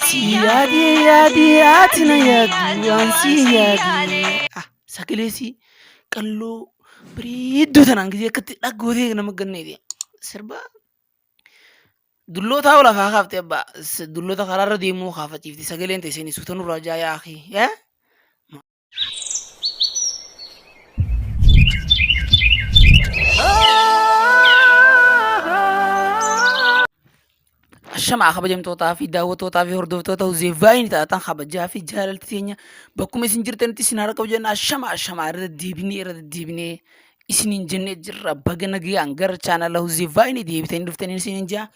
Siyaadi ati na yaadu waan siyaadi. Sagaleessi qalloo bareedduu tanaan gisee akkatti dhaggootee nama ganneeti. Sirba dulloota hawla lafaa kaaftee abbaa dulloota karaarra deemuu kaafachiifti sagaleen ta'e seenii suuta nurraa jaayaa akhi. Ashama kabajamtootaa fi daawwattootaa fi hordoftoota Huzeevaayini taatan kabajaa fi jaalalti teenya bakkuma isin jirtanitti isin harka hojjenna ashama irra deddeebinee isiniin jennee jirra baga nagayaan gara chaanala Huzeevaayini deebitanii dhuftanii isiniin jaa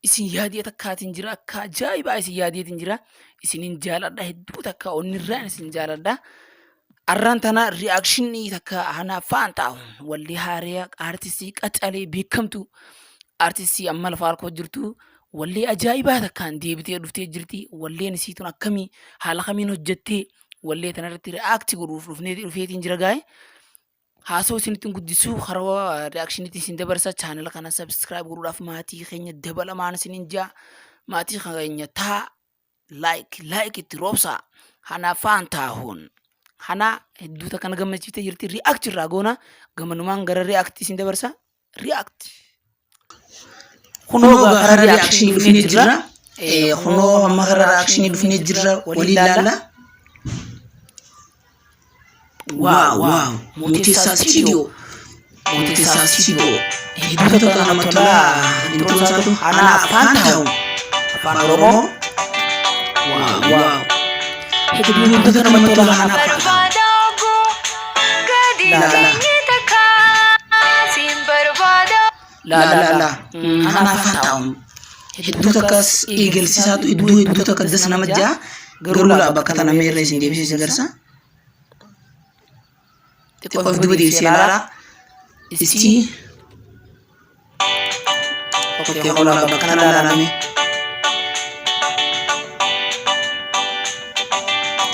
isin yaadii takkaatiin jira akka ajaa'ibaa isin yaadiitiin jira isiniin jaaladha hedduu takka onnirraan isin jaaladha. Arraan tana ri'aakshinii takka hana faan taa'u walli haariyaa aartistii qacalee beekamtu aartistii amma lafa harka hojjirtu. Wallee ajaa'ibaa takkaan deebitee dhuftee jirti. Walleen isiituun akkamii haala kamiin hojjettee wallee tanarratti reaaktii godhuuf dhufeetiin jira gaa'e. Haasawaa isinittiin guddisuu karaa reaakshiniitti isin dabarsa. Chaanala kana sabskiraayib godhuudhaaf maatii keenya dabalamaan isiniin jaa. Maatii keenya taa laayik itti roobsaa. Hana faan taa'uun. Hana hedduu takka gammachiiftee jirti. Reaaktii irraa goona. Gammanumaan gara reaaktii isin dabarsa. Reaaktii. Kunoo gara reakshinii dhufnee jirra. Kunoo amma gara reakshinii dhufnee jirra walii ilaalla. Waaw. Mootessaa Studio. Hedduu takka nama tolaa. Introon isaatu hana afaan taa'u. Afaan Oromoo. Waaw. Hedduu takka nama tolaa hana afaan taa'u. La. Hana afaan taa'u. Hedduu takkas eegalsiisaatu hedduu takka das nama jaa garuu laa bakka tana meerra isin deebisee garsa. Xiqqoof duuba deebisee laala. Isii. Okkee hoolaa bakka tana laalame.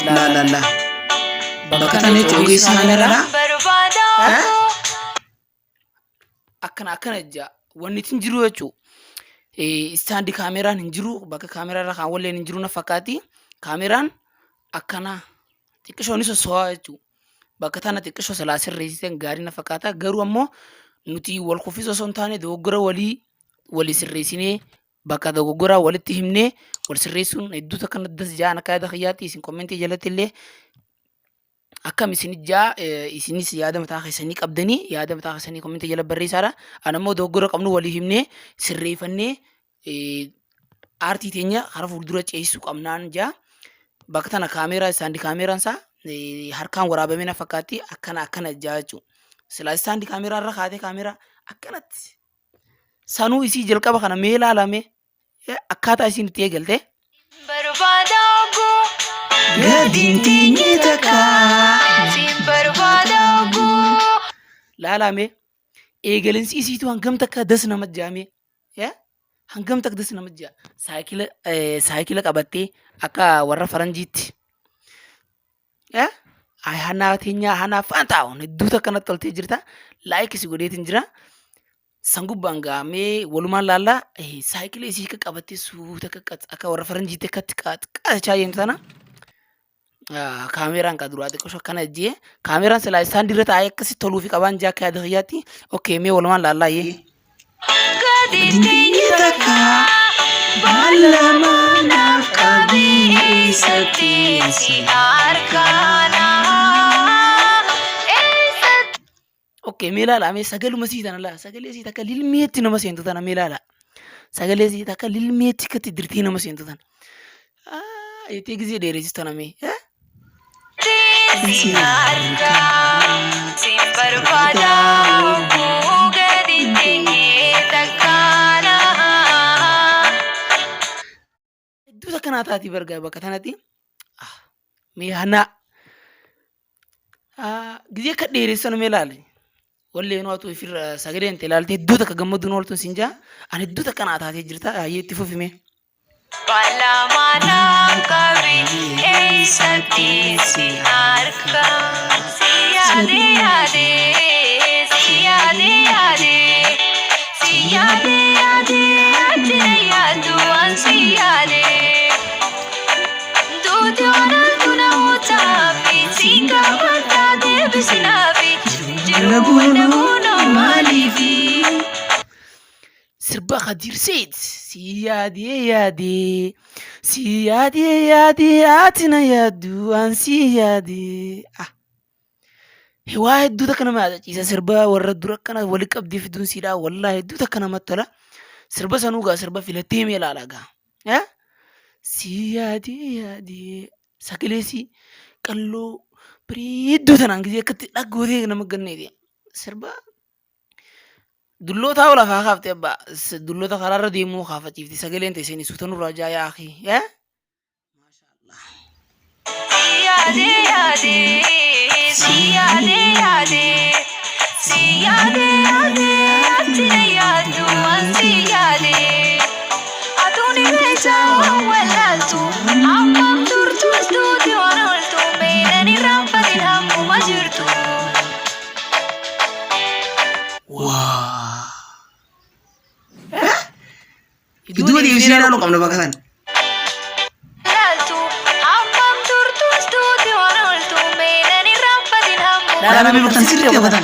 La. Bakka tana jechuun ogeessa haneera. Akkana jaa wanni ittiin jiru jechuudha. Istaandii kaameraan hin jiru bakka kaameraa irra kan walleen hin jiru na fakkaati. Kaameraan akkana xiqqishoonis soso'aa jechuudha. Bakka tana xiqqishoo sirreessiten gaarii na fakkaata. Garuu ammoo nuti wal kuffisoo osoo hin taane dogoggora walii sirreessinee bakka dogoggoraa walitti himnee wal sirreessuun hedduu takka naddas ja'an akka yaada kiyyaatti isin kommentii jalatti illee akkam isin ijaa isinis yaada mataa keessanii qabdanii yaada mataa keessanii kommentii jala barreessaadha. Anammoo dogoggora qabnu walii himnee sirreeffannee aartii teenya hara fuuldura ceessuu qabnaan jaa. Bakka tana kaameraa istaandii kaameraan isaa harkaan waraabamee na fakkaatti akkana jaa jechuudha. Silaa istaandii kaameraa irra kaatee kaameraa akkanatti sanuu isii jalqaba kana mee ilaalame akkaataa isiin itti eegalte. Gadiin teenyee takkaa siin barbaadamu. Laalame eegalinsi isiitu hangam takka das nama jaame. Hangam takka das nama jaa. Saayikila qabattee akka warra faranjiitti. Hanaa teenyaa hanaa faan taa'uun hedduu takka natti toltee jirta. Laayikisi godheetiin jira. Sangubbaan gaamee walumaan laallaa saayikila isii qabattee suuta akka warra faranjiitti akkatti qaachaa deemtu tana. Kaameraan ka duraa xiqqoo akkana jee kaameraan silaa istaandii irra taa'ee akkasitti toluu fi qabaan jaa akka yaada kiyyaatti okkee mee walumaan laallaa yee. Gadiin teenyee takkaa baalamaa naaf qabii isatti si harkaana. Okkee mee laala mee sagaluma sii tana laa sagalee sii takka lilmeetti nama seentu tana mee laala sagalee sii takka lilmeetti katti dirtii nama seentu tana. Itti gisee dheeressis tana mee. Si harkaa siin barbaadamu gadiin teenyee takkaana. Hedduu takka naa taati bargaa bakka tanatti. Mee hanaa gisee akka dheeressanu mee laale. Wallee nuwaatu ifirra sagaleen ta'e ilaalte hedduu takka gammaduun ooltuun siin jaa ani hedduu takka naa taatee jirta hayyee itti fufime. Baalamaa naaf qabii eessatti si harkaa si yaadee ati na yaadu waan si yaadee. walnabuno maaliifi sirba Khadir Said si yaadee yaadee si yaadee yaadee atina yaaddu waan si yaadee waa hedduu takka nama yaadachiisa sirba warra dura akkana wali qabdee fiduun siidhaa wallaa hedduu takka namatti tola sirba sanuu gaa sirba filattee mee ilaala gaa si yaadee yaadee sagalee si qalloo bareedduu tanaan gisee akkatti dhaggootee nama ganneeti sirba dulloota lafaa kaaftee abbaa dulloota karaarra deemuu kaafachiifti sagaleen teesseen isuuta nurraa jaayaa akhi yaadee yaadee si yaadee yaadee si yaadee yaadee atina yaaddu waan si yaadee atuuni meeshaa waan wallaaltu hammam turtu istuuti waan ooltu meedani raanfatin hammuma jirtu. Itu di sini ada lo kamu dapat kan? Dalam bukan sih dia kata.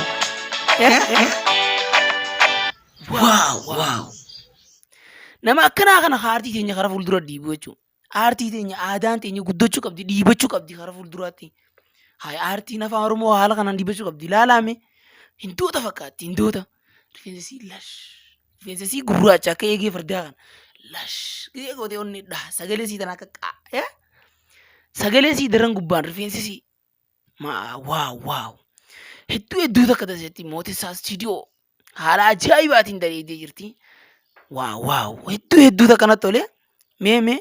Wow. Nama kana arti tenya kara fuldura dibu acu. Arti tenya adan tenya guddochu kabdi dibachu kabdi kara fuldurati. Hai arti nafa Oromoo haala kanaan dibachuu qabdi ilaalame hindoota fakkaatti hindoota rifeensa sii lash rifeensa sii gurraacha akka eegee fardaa kan lash gisee gootee onni dha sagalee sii tana akka qaa sagalee sii daran gubbaan rifeensi sii waaw hedduu takka taseetti mootii isaa istiidiyoo haala ajaa'ibaatiin bareedee jirti waaw hedduu takka natti tole mee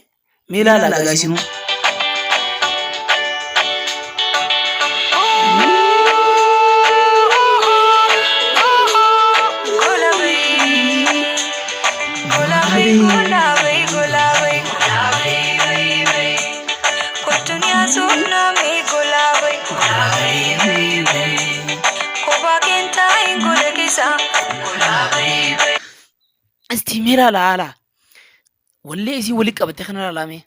ilaala gaasinu. Istimira la wallee isii wali qabate kana laalame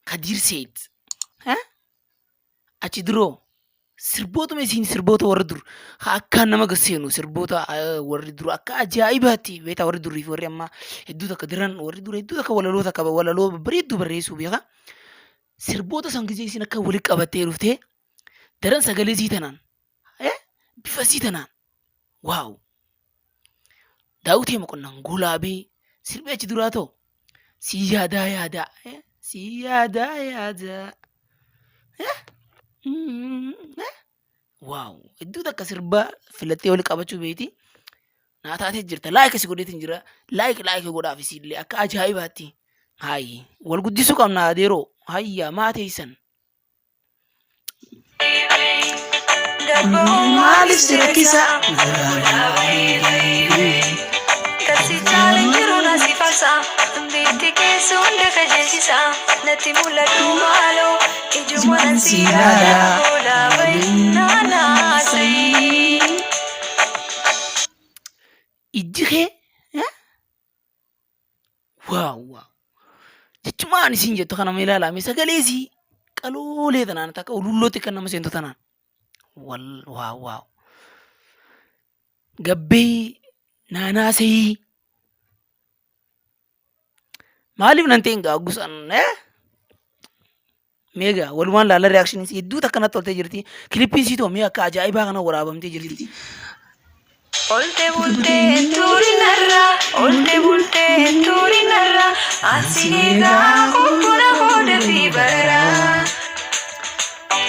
Khadir Said achi duroo sirbootuma isiin sirboota warra dur akkaan nama gasseenu sirboota warri dur akka ajaa'ibaatti beektaa warri durii fi warri ammaa hedduu takka diran warri dur hedduu takka walaloo bareedduu barreessuu beeka sirboota san gisee isiin akka wali qabattee dhuftee daran sagalee sii tanaan bifa sii tanaan waaw daawwitee moqonnaan gulaabee sirbi achi duraa ta'u si yaadaa waaw hedduu takka sirba filattee wali qabachuu beeti naa taatee jirta laayika si godheetiin jira laayika godhaaf isiillee akka ajaa'ibaatti haayi wal guddisuu qabna adeeroo hayya maateessan. Maaliif si rakkisa? Kasi challenge na si falsa, biti keessa hunda kajeelchisa, natti mul'atu maaloo ijumaan si yaada oolaa naasii. Ijji kee waaw jechumaan isin jettu kana ma ilaalame sagalee isii qaloolee tanaan takka ulullootti kan nama seentu tanaan waaw gabbee naanaasee maaliif nan ta'in gaa gusan meegaa walumaan laala reakshinii hedduu takka natti toltee jirti kilippii isii too mee akka ajaa'ibaa kana waraabamtee jirti. Olte bultee turinarra asigaa kukkuna hooda fi barara.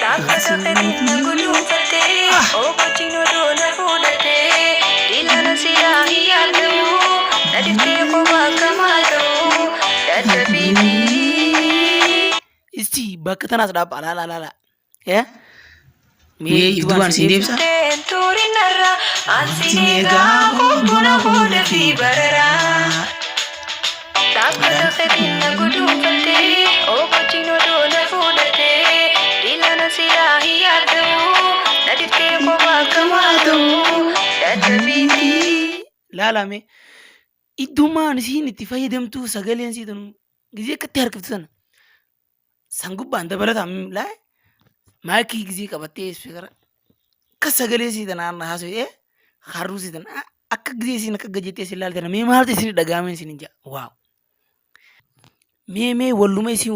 Dhaabbata fedhinna guluunfattee ogotiin odoona fuudhattee diilana siyaa hin yaadamu nadiftee kophaa akkamaa ta'u dadhabiitii. Isti bakka tanaas dhaabba alaala. Mee iddoo si deebisa? Turinarra asigaa kukkuna hooda fi barara. Dhaabbata fedhinna guluunfattee ogotiin odoona fuudhattee diilana siyaa hin yaadamu nadiftee kophaa akkamaa ta'u dadhabiitii. Laalame iddummaan isiin itti fayyadamtu sagaleen sii tanu gisee akkatti harkiftu sana san gubbaan dabalataan maayikii gisee qabattee ispeekara akka sagalee sii tanaan haasa'e harrusitan akka gisee isin akka gajettee isin ilaaltan mee maaltu isin dhaga'ame isin jaa waaw mee walluma isin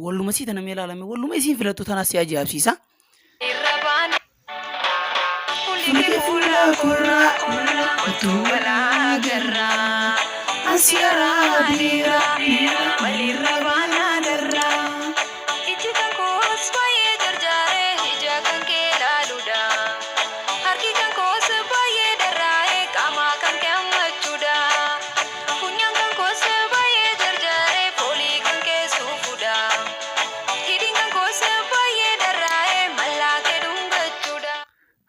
walluma sii tana mee ilaalame walluma isin filattu tanas si ajaa'ibsiisa. Fuulli fuula korraa utuu walaa garraa asiyaaraa dhiiraa walirra baanaa darraa. Iji kan koos baay'ee jarjaaree ija kan kee laaluudha. Harki kan koos baay'ee darraa'ee qaama kan kee hammachuudha. Funyaan kan koos baay'ee jarjaaree foolii kan kee suufuudha. Hidhiin kan koos baay'ee darraa'ee mallaa kee dhungachuudha.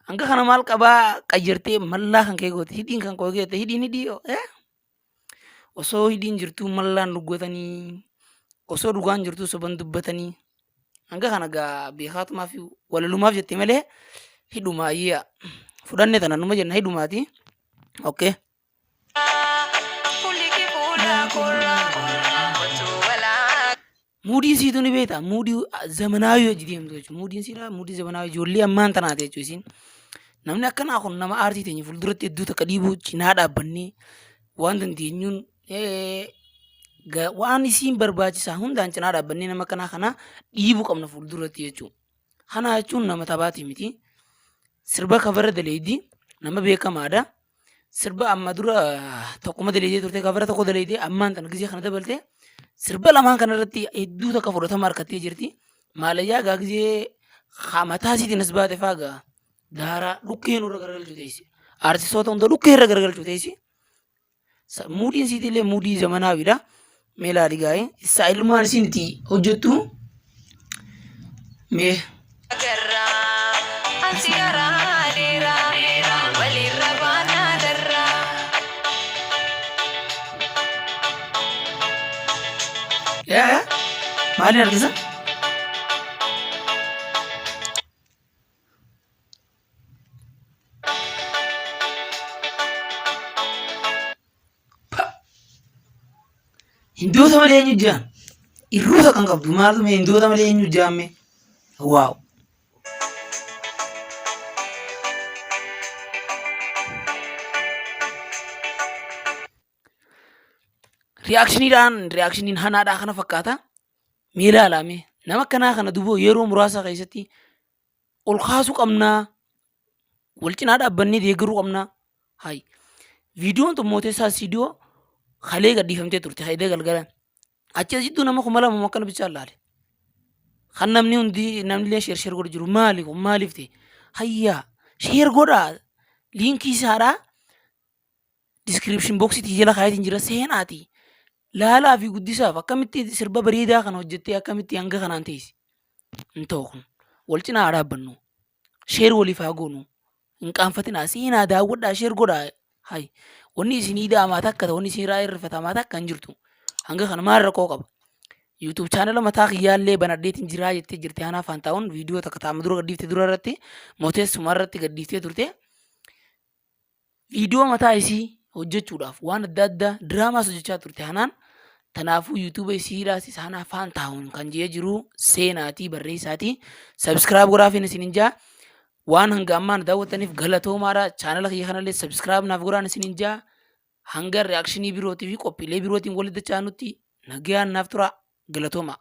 Hanga kana maal qabaa qayyartee mallaa kan kee goote hidhiin kan koo geete hidhiin hidhii osoo hidhiin jirtuu mallaan duggatanii osoo dhugaan jirtuu soban dubbatanii hanga kana gaa beekaatumaa fi walalumaaf jettee malee hidhumaayyaa fudhanne tana numa jenna hidhumaati. Okay. Muudii siitu ni beektaa muudii zamanaawii hojii deemtu jechuudha muudiin siiraa muudii zamanaawii ijoollee ammaan tanaati jechuudha isin namni akkanaa kun nama aartii teenya fuulduratti hedduu takka dhiibuu cinaa dhaabbannee waan dandeenyuun waan isiin barbaachisaa hundaan cinaa dhaabbannee nama kanaa kana dhiibuu qabna fuulduratti jechuudha. Kana jechuun nama taphaati miti. Sirba kabara daleedii nama beekamaadha. Sirba amma dura tokkuma daleedee turte kabara tokko daleedee ammaan tana gisee kana dabalte sirba lamaan kanarratti hedduu takka fudhatama harkattee jirti. Maalayyaa gaa gisee mataa isiitiin as baate faagaa daaraa dhukkee nurra garagalchuu teessi. Artistoota hunda dhukkee irra garagalchuu teessi. Muudiin isiitillee muudii zamanaawiidha. Mee ilaali gaa'e isaa ilmaan isiinti hojjettu mee. Maali argisa? Hindoota malee eenyu jaan irruusa kan qabdu maaltu mee hindoota malee eenyu jaamme waaw. Reaakshiniin hanaadhaa kana fakkaata mee ilaalame nama akkanaa kana duboo yeroo muraasa keessatti ol kaasuu qabnaa wal cinaa dhaabbannee deeggaruu qabnaa. Hayi viidiyoon xummootessaa siidiyoo halee gadhiifamtee turte haidee galgala achi asitti nama kuma lama akkana bichaa laale kan namni hundi namni sheer godhu jiru maaliif ta'e hayyaa sheer godhaa liinkii isaadhaa diskiripshin booksitii jala kaayatiin jira seenaati laalaa fi guddisaaf akkamitti sirba bareedaa kana hojjettee akkamitti hanga kanaan teessi hin ta'u kun wal cinaa dhaabbannu sheer waliif haa goonu hin qaanfatinaa seenaa daawwadhaa sheer godhaa hayi. Wanni isinii daamaa takka wanni isin irraa irrifatamaa takka hin jirtu. Hanga kana maal rakkoo qaba. YouTube channel mataa kiyyaallee banadheetiin jiraa jettee jirte ana afaan taa'uun viidiyoo takka taa'ama dura gadhiiftee dura irratti mooteessuma irratti gadhiiftee turte. Viidiyoo mataa isii hojjechuudhaaf waan adda addaa diraamaas hojjechaa turte hanaan tanaafuu YouTube isiidhaas isaan afaan taa'uun kan jee jiru seenaatii barreessaatii subscribe godhaafiin isin hin jaa. Waan hanga ammaan daawwattaniif galatoomaadha. Chaanala kiyya kanallee subscribe naaf godhaan isin hin jaa. Hanga reakshinii birootii fi qophiilee birootiin walitti dachaanutti nagayaan naaf tura galatooma.